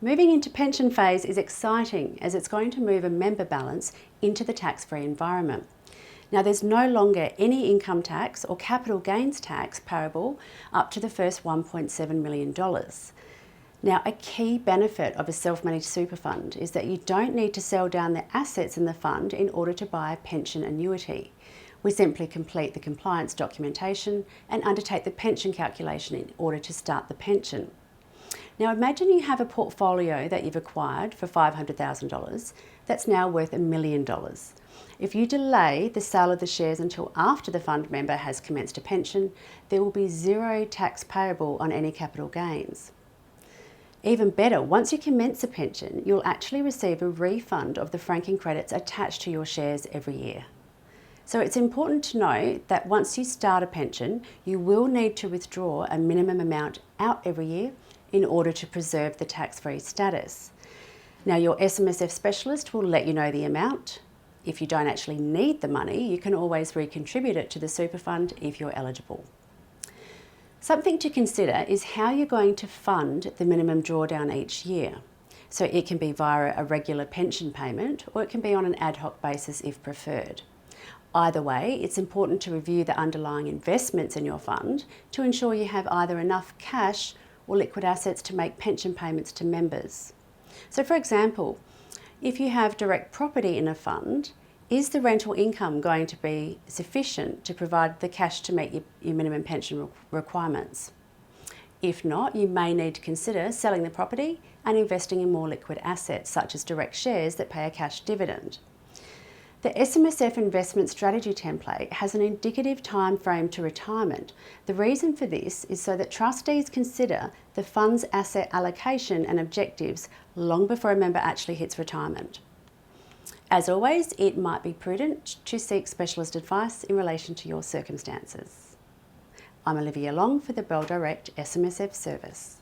Moving into pension phase is exciting as it's going to move a member balance into the tax-free environment. Now, there's no longer any income tax or capital gains tax payable up to the first $1.7 million. Now, a key benefit of a self-managed super fund is that you don't need to sell down the assets in the fund in order to buy a pension annuity. We simply complete the compliance documentation and undertake the pension calculation in order to start the pension. Now, imagine you have a portfolio that you've acquired for $500,000 that's now worth $1 million. If you delay the sale of the shares until after the fund member has commenced a pension, there will be zero tax payable on any capital gains. Even better, once you commence a pension, you'll actually receive a refund of the franking credits attached to your shares every year. So it's important to know that once you start a pension, you will need to withdraw a minimum amount out every year in order to preserve the tax-free status. Now, your SMSF specialist will let you know the amount. If you don't actually need the money, you can always recontribute it to the super fund if you're eligible. Something to consider is how you're going to fund the minimum drawdown each year. So it can be via a regular pension payment, or it can be on an ad hoc basis if preferred. Either way, it's important to review the underlying investments in your fund to ensure you have either enough cash or liquid assets to make pension payments to members. So for example, if you have direct property in a fund, is the rental income going to be sufficient to provide the cash to meet your minimum pension requirements? If not, you may need to consider selling the property and investing in more liquid assets, such as direct shares that pay a cash dividend. The SMSF investment strategy template has an indicative time frame to retirement. The reason for this is so that trustees consider the fund's asset allocation and objectives long before a member actually hits retirement. As always, it might be prudent to seek specialist advice in relation to your circumstances. I'm Olivia Long for the Bell Direct SMSF service.